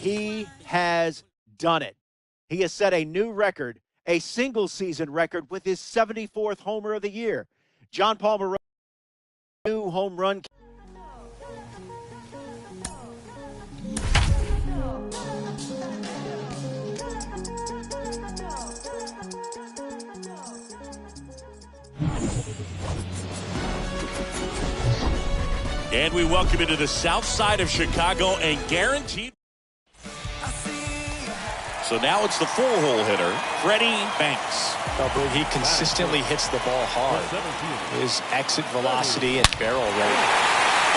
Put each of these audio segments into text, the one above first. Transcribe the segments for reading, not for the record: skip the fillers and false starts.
He has done it. He has set a new record, a single-season record with his 74th homer of the year. John Palmer, new home run. And we welcome you to the south side of Chicago and guaranteed. So now it's the four-hole hitter, Freddie Banks. Oh, he consistently hits the ball hard. His exit velocity and barrel rate.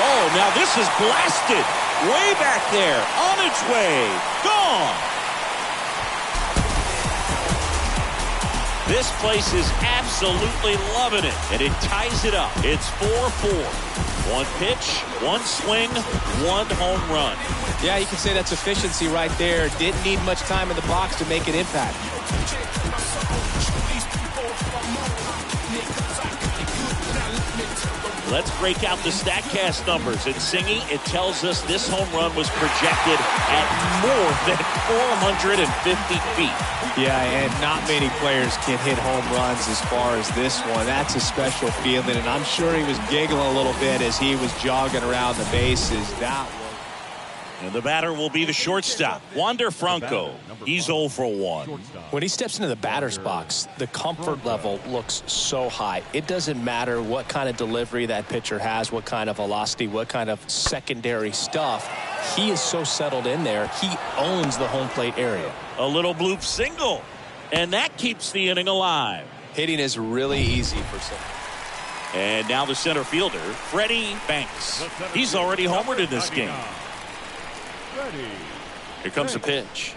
Oh, now this is blasted. Way back there. On its way. Gone. This place is absolutely loving it. And it ties it up. It's 4-4. One pitch, one swing, one home run. Yeah, you can say that's efficiency right there. Didn't need much time in the box to make an impact. Let's break out the StatCast numbers. In singing, it tells us this home run was projected at more than 450 feet. Yeah, and not many players can hit home runs as far as this one. That's a special feeling, and I'm sure he was giggling a little bit as he was jogging around the bases. That one. And the batter will be the shortstop, Wander Franco. He's 0 for 1. When he steps into the batter's box, the comfort level looks so high. It doesn't matter what kind of delivery that pitcher has, what kind of velocity, what kind of secondary stuff. He is so settled in there. He owns the home plate area. A little bloop single, and that keeps the inning alive. Hitting is really easy for some. And now the center fielder, Freddie Banks. He's already homered in this game. Here comes the pitch.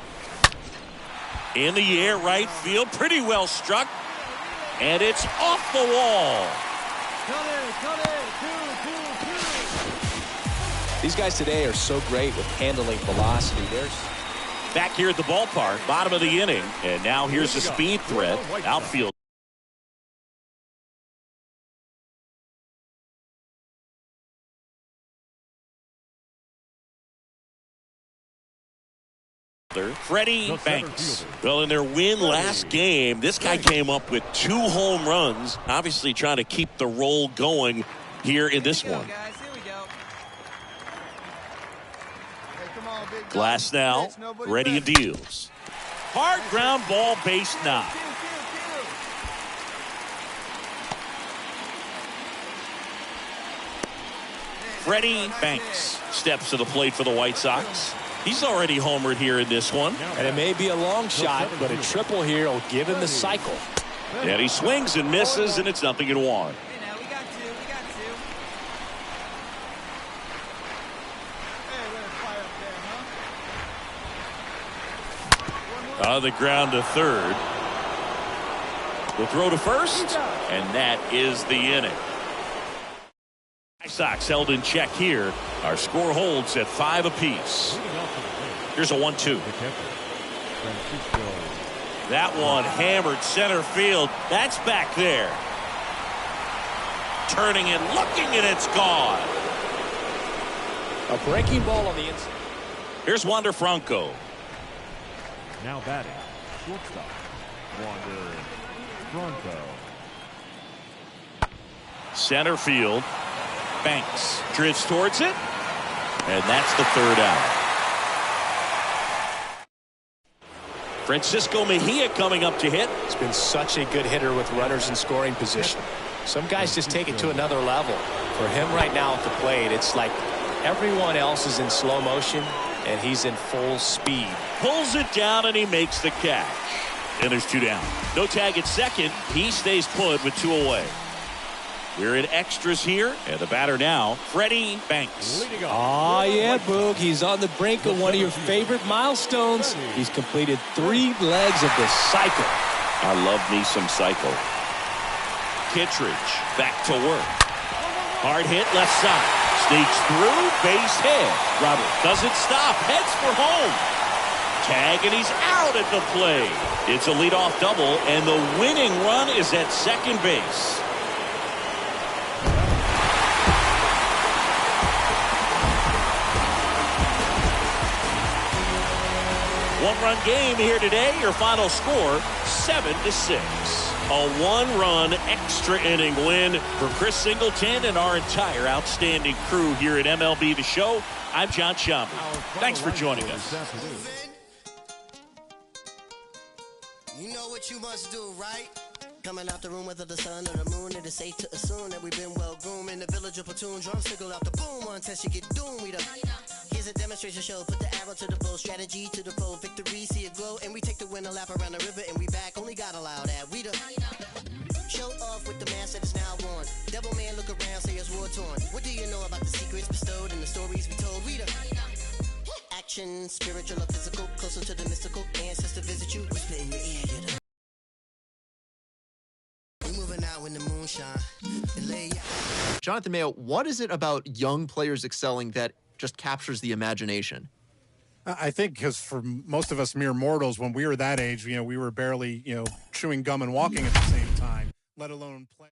In the air, right field, pretty well struck. And it's off the wall. These guys today are so great with handling velocity. There's back here at the ballpark, bottom of the inning. And now here's the speed threat, outfield. Freddie Banks. Well, in their win last game, this guy came up with 2 home runs, obviously trying to keep the roll going here in this one. Glass now, ready and deals. Hard ground ball, base knock. Freddie Banks steps to the plate for the White Sox. He's already homered here in this one. And it may be a long shot, but a triple here will give him the cycle. And he swings and misses, and it's 0-1. The ground to third. The throw to first, and that is the inning. Sox held in check here. Our score holds at 5 apiece. Here's a 1-2. That one hammered center field. That's back there. Turning and looking, and it's gone. A breaking ball on the inside. Here's Wander Franco. Now batting, shortstop, Wander Franco. Center field. Banks drifts towards it, and that's the third out. Francisco Mejia coming up to hit. He's been such a good hitter with runners in scoring position. Some guys just take it to another level. For him right now at the plate, it's like everyone else is in slow motion, and he's in full speed. Pulls it down, and he makes the catch. And there's 2 down. No tag at second. He stays put with 2 away. We're in extras here, and the batter now, Freddie Banks. Oh, yeah, Boog. He's on the brink of one of your favorite milestones. He's completed 3 legs of the cycle. I love me some cycle. Kittredge back to work. Hard hit left side. Sneaks through, base hit. Robert doesn't stop, heads for home. Tag, and he's out at the plate. It's a leadoff double, and the winning run is at second base. home run game here today. Your final score, 7-6. A one-run extra inning win for Chris Singleton and our entire outstanding crew here at MLB The Show. I'm John Sciambi. Thanks for joining us. You know what you must do, right? Coming out the room, whether the sun or the moon, it is safe to assume that we've been well groomed in the village of platoon. Drums signal out the boom, one test you get doomed. Here's a demonstration show, put the arrow to the bow, strategy to the foe, victory, see it glow, and we take the win, a lap around the river, and we back. Only God allow that. We the show off with the mask that is now worn. Devil man, look around, say it's war torn. What do you know about the secrets bestowed and the stories we told? We the action, spiritual or physical, closer to the mystical. Ancestor visit you, whisper in your ear, you know. When the moon shine, Jonathan Mayo, what is it about young players excelling that just captures the imagination? I think because for most of us mere mortals, when we were that age, we were barely, chewing gum and walking at the same time, let alone play.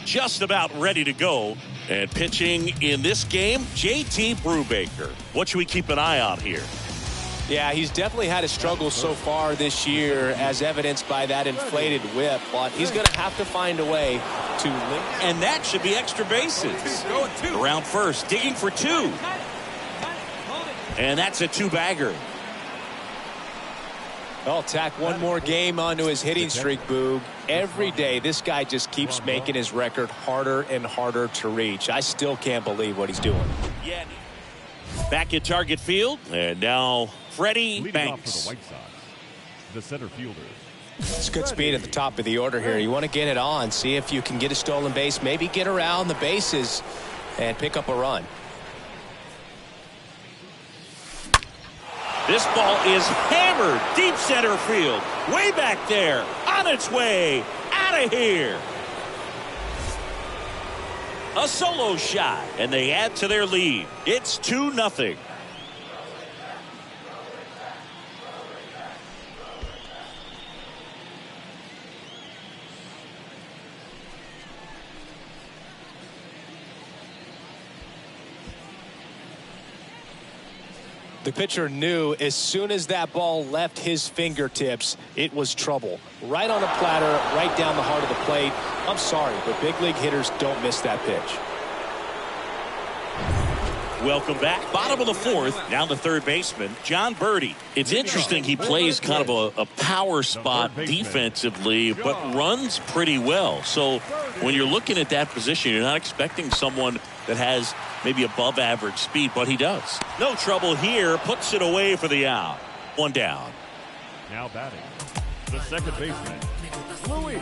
Just about ready to go. And pitching in this game, JT Brubaker. What should we keep an eye on here? Yeah, he's definitely had a struggle so far this year, as evidenced by that inflated whip. But he's going to have to find a way to link. And that should be extra bases. Around first, digging for two. And that's a two-bagger. Well, tack one more game onto his hitting streak, Boog. Every day, this guy just keeps making his record harder and harder to reach. I still can't believe what he's doing. Yeah. Back at target field, and now Freddie Banks. For the White Sox, the center fielders. It's good speed at the top of the order here. You want to get it on, see if you can get a stolen base, maybe get around the bases and pick up a run. This ball is hammered deep center field. Way back there. On its way. Out of here. A solo shot. And they add to their lead. It's 2-0. The pitcher knew as soon as that ball left his fingertips, it was trouble. Right on a platter, right down the heart of the plate. I'm sorry, but big league hitters don't miss that pitch. Welcome back. Bottom of the fourth. Now the third baseman, John Birdie. It's interesting he plays kind of a power spot defensively, but runs pretty well. So when you're looking at that position, you're not expecting someone that has maybe above average speed, but he does. No trouble here. Puts it away for the out. One down. Now batting, the second baseman, Louis.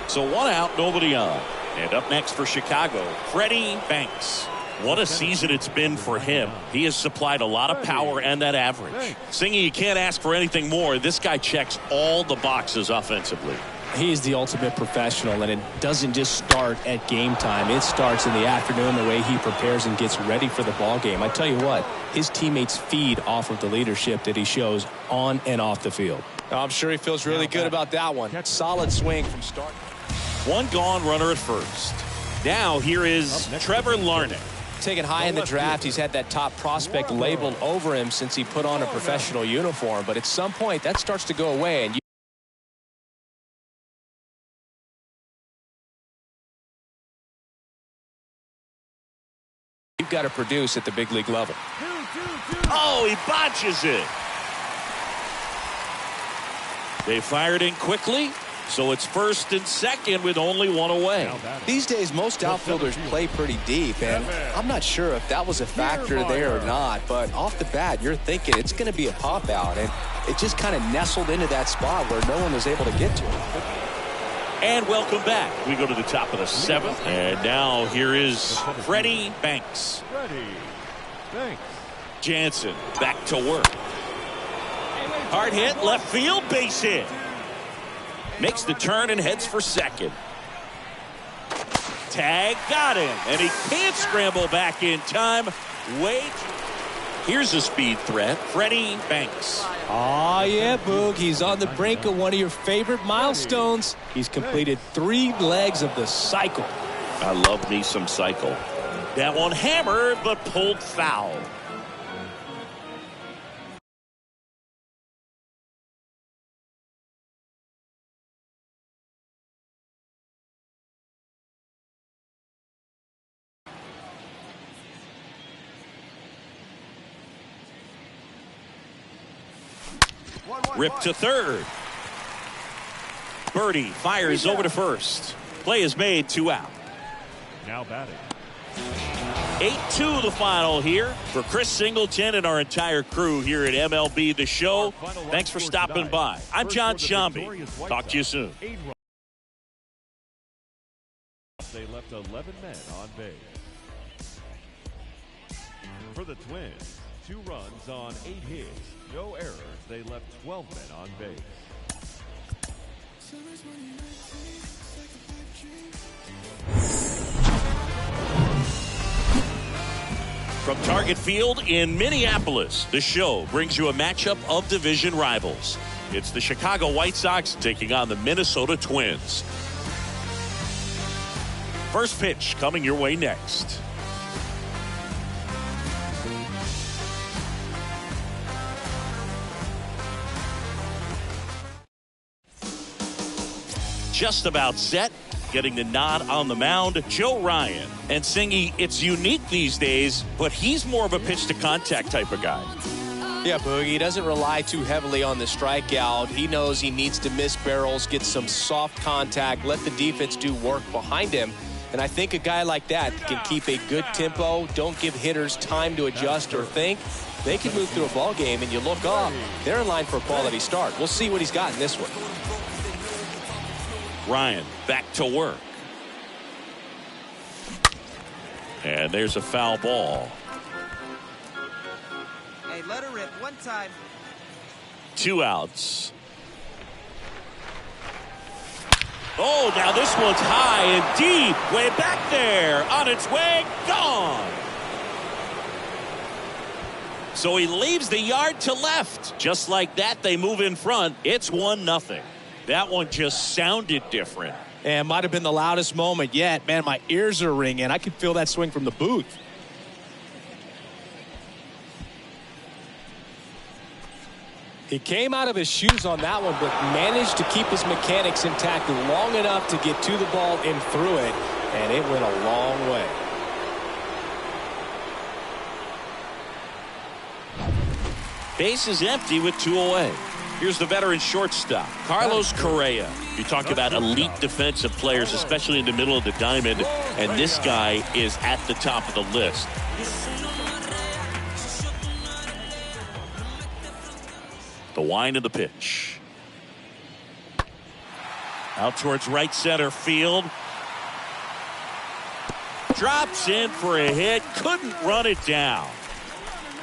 So one out, nobody on. And up next for Chicago, Freddie Banks. What a season it's been for him. He has supplied a lot of power and that average. Singy, you can't ask for anything more. This guy checks all the boxes offensively. He is the ultimate professional, and it doesn't just start at game time. It starts in the afternoon, the way he prepares and gets ready for the ball game. I tell you what, his teammates feed off of the leadership that he shows on and off the field. I'm sure he feels really good about that one. Solid swing from start. One gone, runner at first. Now here is Trevor Larnach. Taken high in the draft, he's had that top prospect labeled over him since he put on a professional uniform. But at some point, that starts to go away, and you've got to produce at the big league level. Oh, he botches it. They fired in quickly, so it's first and second with only one away. These days, most outfielders play pretty deep, and I'm not sure if that was a factor there or not, but off the bat, you're thinking it's going to be a pop out, and it just kind of nestled into that spot where no one was able to get to it. And welcome back. We go to the top of the seventh, and now here is Freddie Banks. Jansen back to work. Hard hit, left field, base hit. Makes the turn and heads for second. Tag got him, and he can't scramble back in time. Wait. Here's a speed threat, Freddie Banks. Oh, yeah, Boog. He's on the brink of one of your favorite milestones. He's completed 3 legs of the cycle. I love me some cycle. That one hammered, but pulled foul. Ripped to third. Birdie fires over to first. Play is made, 2 out. Now batting. 8-2 the final here for Chris Singleton and our entire crew here at MLB The Show. Thanks for stopping by. I'm John Shambi. Talk to you soon. They left 11 men on base. For the Twins, 2 runs on 8 hits, no errors. They left 12 men on base. From Target Field in Minneapolis, the show brings you a matchup of division rivals. It's the Chicago White Sox taking on the Minnesota Twins. First pitch coming your way next. Just about set. Getting the nod on the mound, Joe Ryan. And Singy, it's unique these days, but he's more of a pitch-to-contact type of guy. Yeah, Boogie, he doesn't rely too heavily on the strikeout. He knows he needs to miss barrels, get some soft contact, let the defense do work behind him. And I think a guy like that can keep a good tempo, don't give hitters time to adjust or think. They can move through a ball game, and you look up, they're in line for a quality start. We'll see what he's got in this one. Ryan back to work. And there's a foul ball. Hey, let her rip one time. 2 outs. Oh, now this one's high and deep. Way back there. On its way. Gone. So he leaves the yard to left. Just like that, they move in front. It's 1-0. That one just sounded different. And might have been the loudest moment yet. Man, my ears are ringing. I could feel that swing from the booth. He came out of his shoes on that one, but managed to keep his mechanics intact long enough to get to the ball and through it. And it went a long way. Base is empty with 2 away. Here's the veteran shortstop, Carlos Correa. You talk about elite defensive players, especially in the middle of the diamond, and this guy is at the top of the list. The wind of the pitch. Out towards right center field. Drops in for a hit. Couldn't run it down.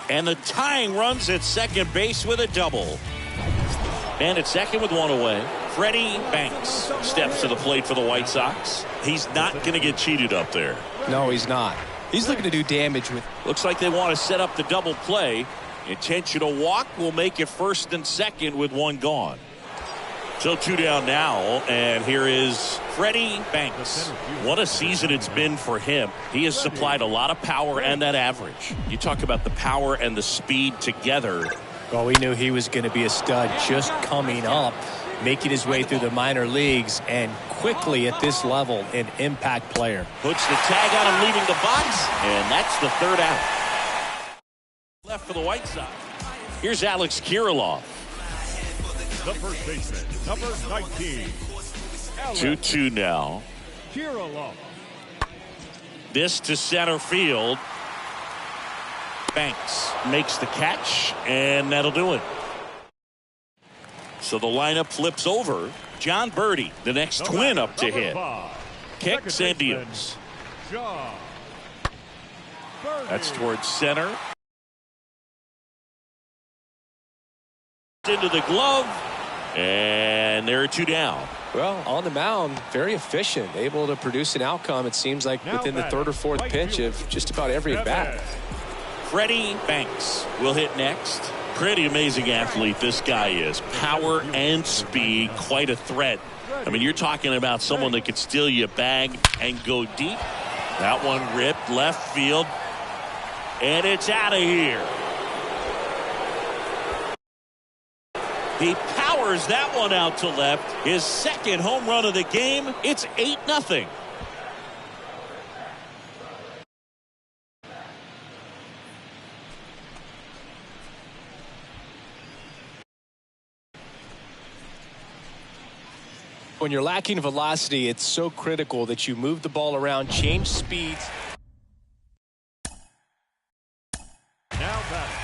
And the tying runs at second base with a double. And at second with 1 away, Freddie Banks steps to the plate for the White Sox. He's not going to get cheated up there. No, he's not. He's looking to do damage with. Looks like they want to set up the double play. Intentional walk will make it first and second with 1 gone. So 2 down now, and here is Freddie Banks. What a season it's been for him. He has supplied a lot of power and that average. You talk about the power and the speed together. Well, we knew he was going to be a stud just coming up, making his way through the minor leagues, and quickly at this level, an impact player. Puts the tag on him leaving the box, and that's the 3rd out. Left for the White Sox. Here's Alex Kirilloff. The first baseman, number 19. 2-2 now. Kirilloff. This to center field. Banks makes the catch, and that'll do it. So the lineup flips over. John Birdie, the next twin up to hit. Kicks and deals. That's towards center. Into the glove, and there are 2 down. Well, on the mound, very efficient, able to produce an outcome, it seems like, within the 3rd or 4th pitch of just about every at bat. Freddie Banks will hit next. Pretty amazing athlete this guy is. Power and speed, quite a threat. I mean, you're talking about someone that could steal you a bag and go deep. That one ripped left field. And it's out of here. He powers that one out to left. His second home run of the game. It's 8-0. When you're lacking velocity, it's so critical that you move the ball around, change speeds. Now batting.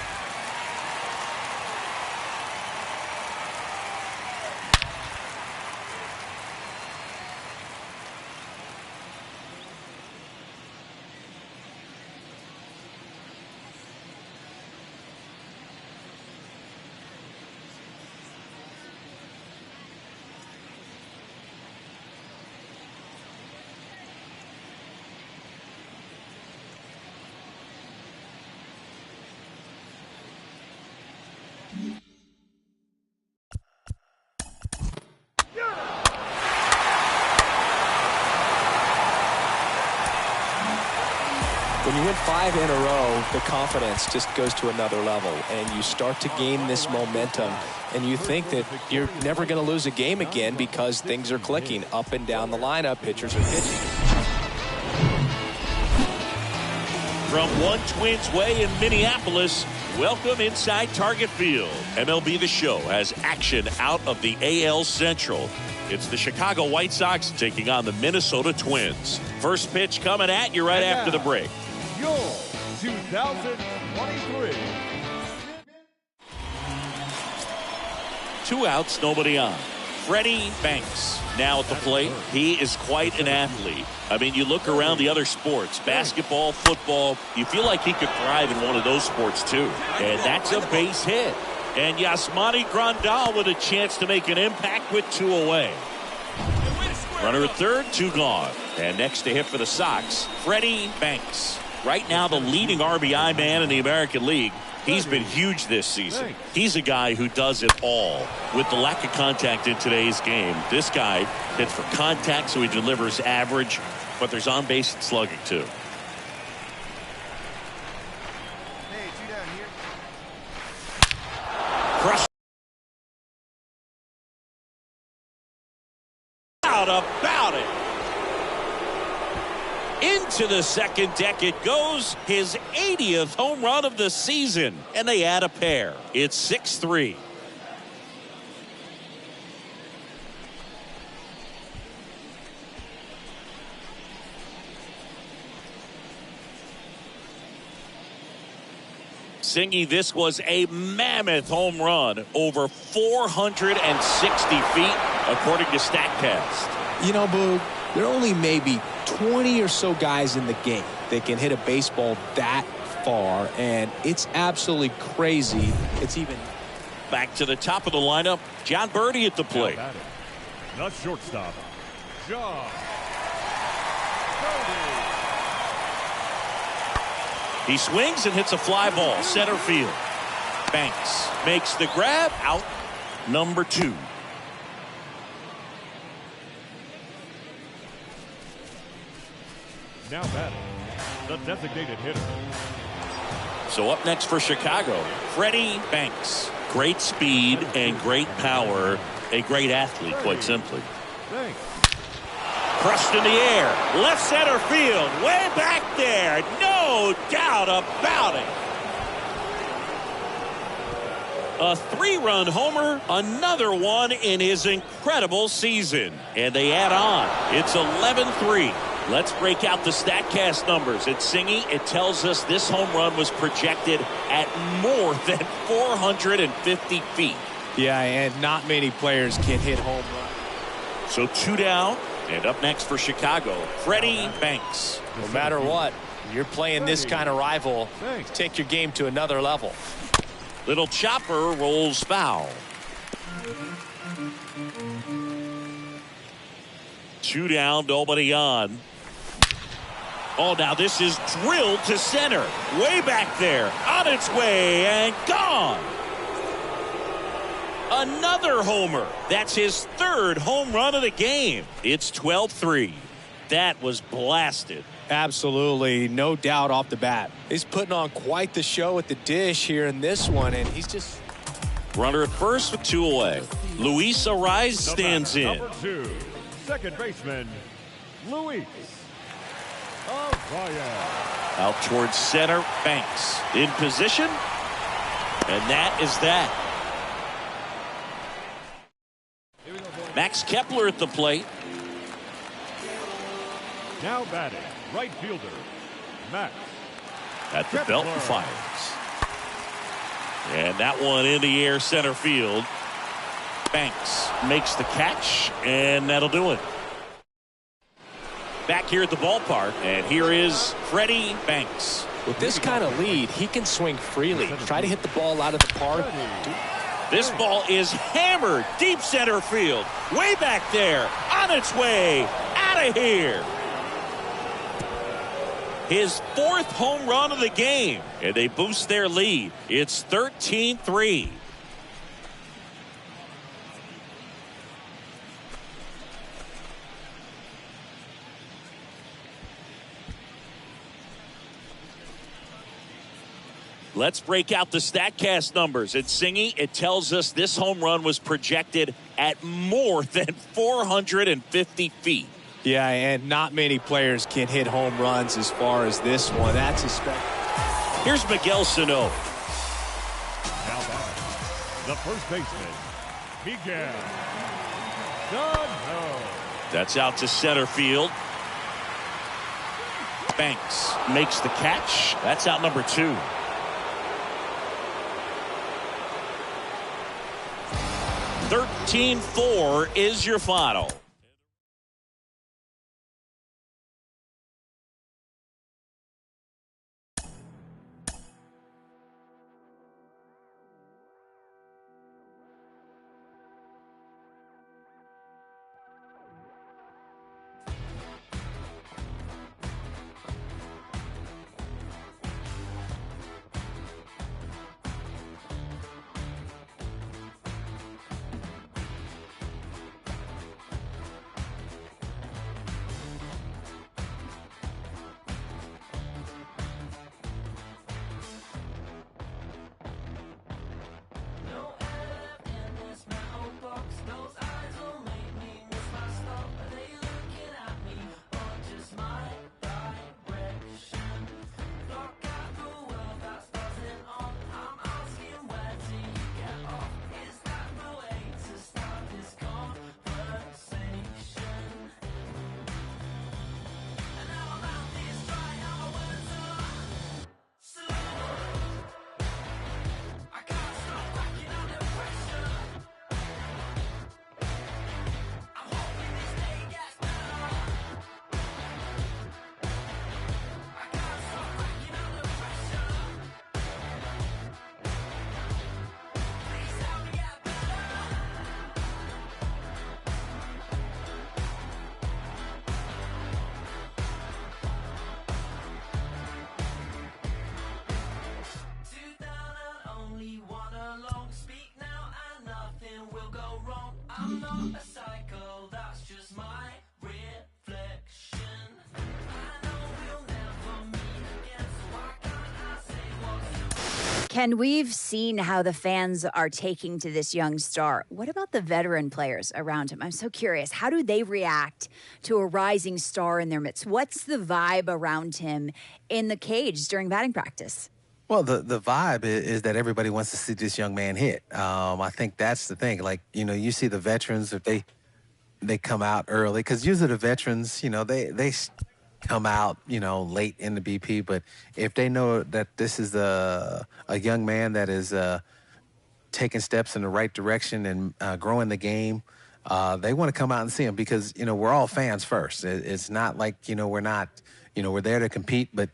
When you win 5 in a row, the confidence just goes to another level, and you start to gain this momentum, and you think that you're never going to lose a game again because things are clicking up and down the lineup. Pitchers are pitching. From One Twins Way in Minneapolis, welcome inside Target Field. MLB The Show has action out of the AL Central. It's the Chicago White Sox taking on the Minnesota Twins. First pitch coming at you right after the break. Your 2023. 2 outs, nobody on. Freddie Banks now at the plate. He is quite an athlete. I mean, you look around the other sports, basketball, football, you feel like he could thrive in one of those sports too. And that's a base hit. And Yasmani Grandal with a chance to make an impact with 2 away. Runner at third, 2 gone. And next to hit for the Sox, Freddie Banks. Right now the leading RBI man in the American League. He's been huge this season. He's a guy who does it all. With the lack of contact in today's game, this guy hits for contact, so he delivers average, but there's on-base slugging too. Hey, 2 down here. Crush out about it. Into the second deck it goes. His 80th home run of the season. And they add a pair. It's 6-3. Singy, this was a mammoth home run. Over 460 feet, according to StatCast. You know, Boog, there are only maybe 20 or so guys in the game that can hit a baseball that far, and it's absolutely crazy. It's even back to the top of the lineup. John Birdie at the plate. The shortstop, John Birdie. He swings and hits a fly ball center field. Banks makes the grab. Out number 2. Now batting, the designated hitter. So up next for Chicago, Freddie Banks. Great speed and great power. A great athlete, quite simply. Thanks. Crushed in the air. Left center field. Way back there. No doubt about it. A 3-run homer. Another one in his incredible season. And they add on. It's 11-3. Let's break out the StatCast numbers. At Singy, it tells us this home run was projected at more than 450 feet. yeah, and not many players can hit home runs. So 2 down, and up next for Chicago, Freddie Banks. No matter what, you're playing this kind of rival, take your game to another level. Little chopper rolls foul. 2 down, nobody on. Oh, now this is drilled to center. Way back there. On its way and gone. Another homer. That's his third home run of the game. It's 12-3. That was blasted. Absolutely, no doubt off the bat. He's putting on quite the show at the dish here in this one, and he's just... Runner at first with 2 away. Luis Ariz stands in. Number 2, second baseman, Luis Ariz. Out towards center, Banks in position, and that is that. Max Kepler at the plate. Now batting, right fielder, Max At the Kepler. belt and fires. And that one in the air center field. Banks makes the catch, and that'll do it. Back here at the ballpark, and here is Freddie Banks. With this kind of lead, he can swing freely. Try to hit the ball out of the park. This ball is hammered deep center field. Way back there. On its way. Out of here. His 4th home run of the game. And they boost their lead. It's 13-3. Let's break out the StatCast numbers. At Singy, it tells us this home run was projected at more than 450 feet. Yeah, and not many players can hit home runs as far as this one. That's a Here's Miguel Sano. Now batting, the first baseman, Miguel Sano. That's out to center field. Banks makes the catch. That's out number 2. (13-4) is your final. Ken, we've seen how the fans are taking to this young star. What about the veteran players around him? I'm so curious. How do they react to a rising star in their midst? What's the vibe around him in the cage during batting practice? Well, the vibe is that everybody wants to see this young man hit. I think that's the thing. Like, you see the veterans, if they come out early, because usually the veterans, they come out, late in the BP. But if they know that this is a young man that is taking steps in the right direction and growing the game, they want to come out and see him because, we're all fans first. It's not like, we're not, we're there to compete. But,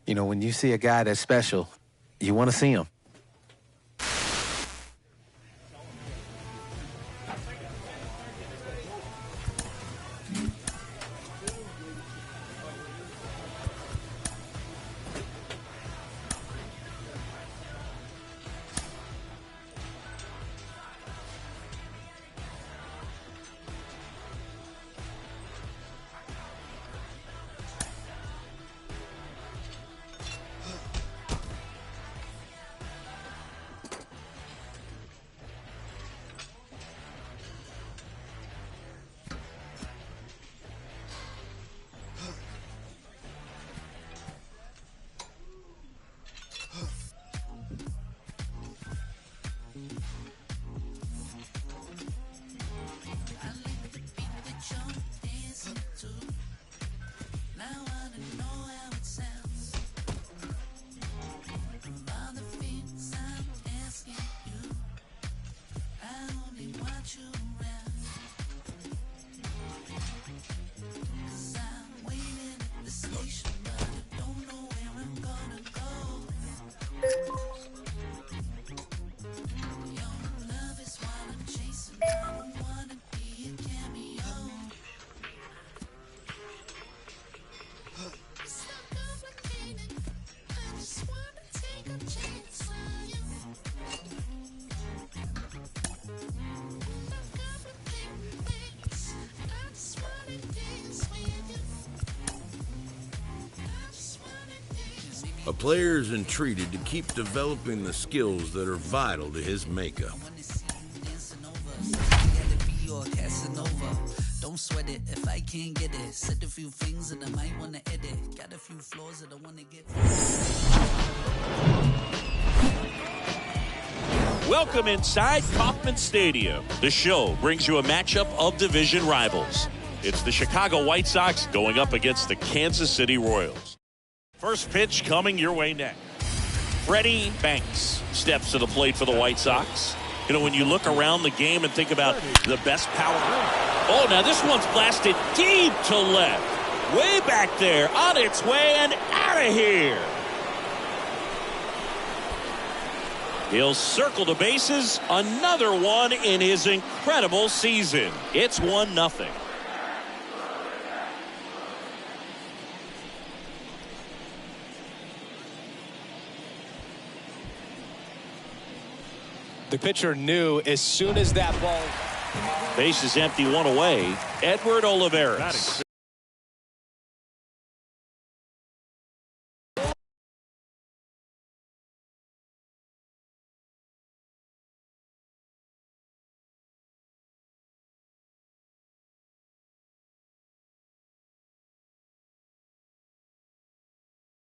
when you see a guy that's special, you want to see him. A player is entreated to keep developing the skills that are vital to his makeup. Don't sweat it if I can't get it. Said a few things that I might want to edit. Got a few flaws that I want to get. Welcome inside Kauffman Stadium. The show brings you a matchup of division rivals. It's the Chicago White Sox going up against the Kansas City Royals. First pitch coming your way next. Freddie Banks steps to the plate for the White Sox. You know, when you look around the game and think about the best power. Oh, now this one's blasted deep to left. Way back there, on its way and out of here. He'll circle the bases. Another one in his incredible season. It's 1-0. The pitcher knew as soon as that ball. Base is empty, one away. Edward Olivares.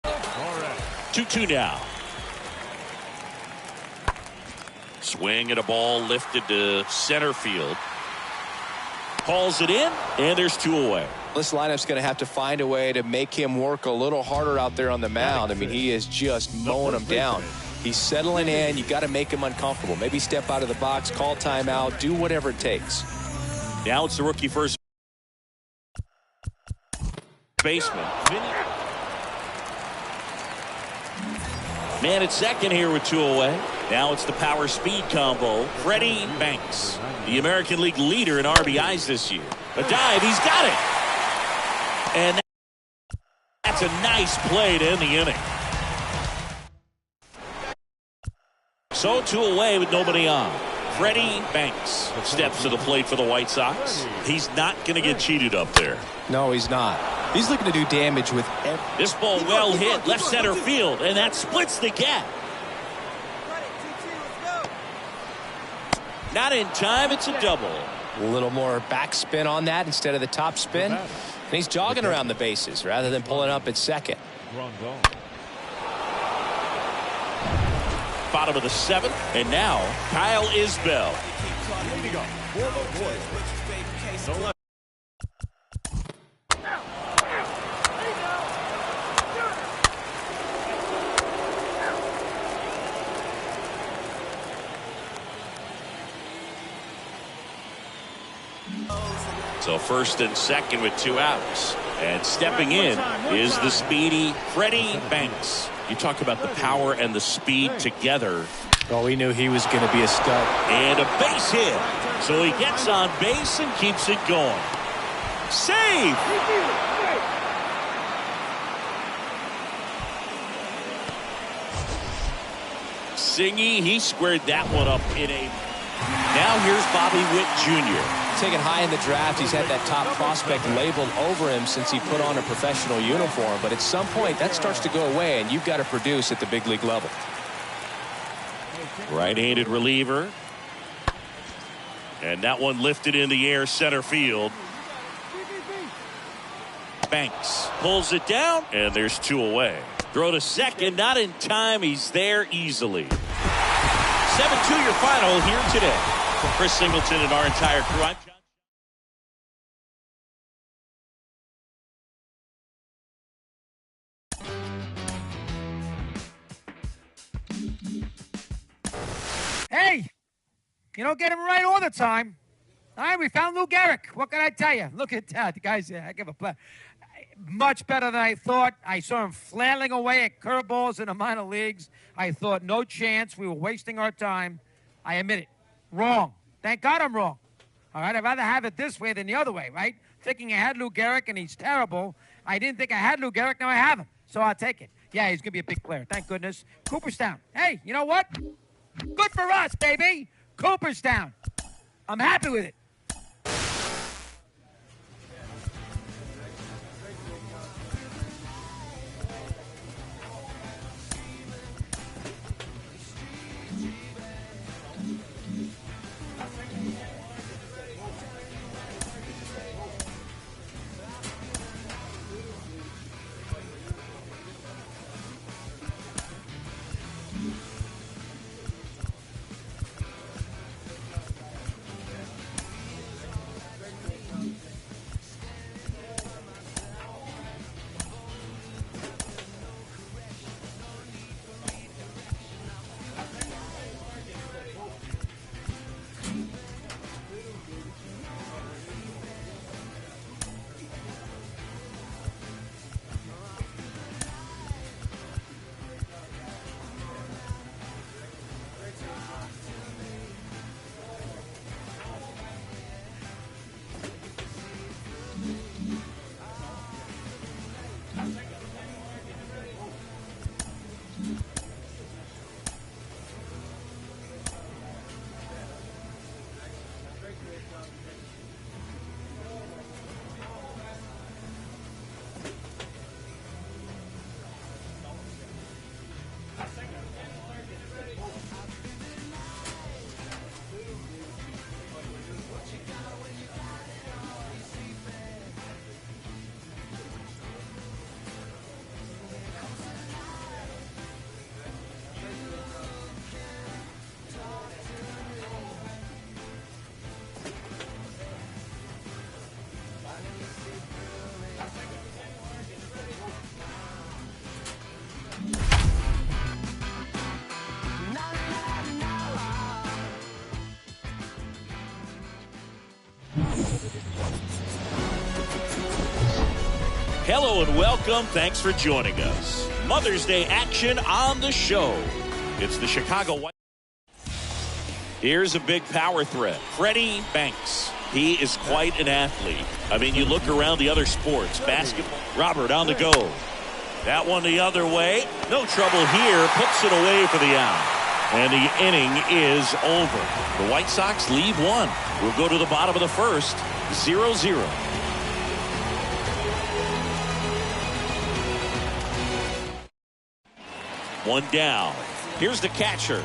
All right. 2-2 now. Swing at a ball lifted to center field. Calls it in, and there's 2 away. This lineup's going to have to find a way to make him work a little harder out there on the mound. I mean, he is just mowing him down. He's settling in. You got to make him uncomfortable. Maybe step out of the box, call timeout, do whatever it takes. Now it's the rookie first baseman. Man at second here with 2 away. Now it's the power speed combo. Freddie Banks, the American League leader in RBIs this year. A dive, he's got it. And that's a nice play to end the inning. So 2 away with nobody on. Freddie Banks steps to the plate for the White Sox. He's not going to get cheated up there. No, he's not. He's looking to do damage with this ball well hit left center field, and that splits the gap. Not in time, it's a double. A little more backspin on that instead of the top spin. And he's jogging around the bases rather than pulling up at second. Bottom of the 7th, and now Kyle Isbell. So first and second with 2 outs. And stepping in is the speedy Freddie Banks. You talk about the power and the speed together. Well, we knew he was going to be a stud. And a base hit. So he gets on base and keeps it going. Save! Singy, he squared that one up in a... Now here's Bobby Witt Jr. Taken high in the draft, he's had that top prospect labeled over him since he put on a professional uniform. But at some point, that starts to go away, and you've got to produce at the big league level. Right-handed reliever. And that one lifted in the air center field. Banks pulls it down, and there's 2 away. Throw to second, not in time. He's there easily. 7-2 your final here today. From Chris Singleton and our entire crew, I'm Hey, you don't get him right all the time. All right, we found Lou Gehrig. What can I tell you? Look at that. The guy's a heck of a player. Much better than I thought. I saw him flailing away at curveballs in the minor leagues. I thought, no chance. We were wasting our time. I admit it. Wrong. Thank God I'm wrong. All right, I'd rather have it this way than the other way, right? Thinking I had Lou Gehrig and he's terrible. I didn't think I had Lou Gehrig. Now I have him. So I'll take it. Yeah, he's going to be a big player. Thank goodness. Cooperstown. Hey, you know what? Good for us, baby. Cooperstown. I'm happy with it. Hello and welcome. Thanks for joining us. Mother's Day action on the show. It's the Chicago White. Here's a big power threat. Freddie Banks. He is quite an athlete. I mean, you look around the other sports. Basketball. Robert on the go. That one the other way. No trouble here. Puts it away for the out. And the inning is over. The White Sox leave one. We'll go to the bottom of the first. 0-0. One down. Here's the catcher.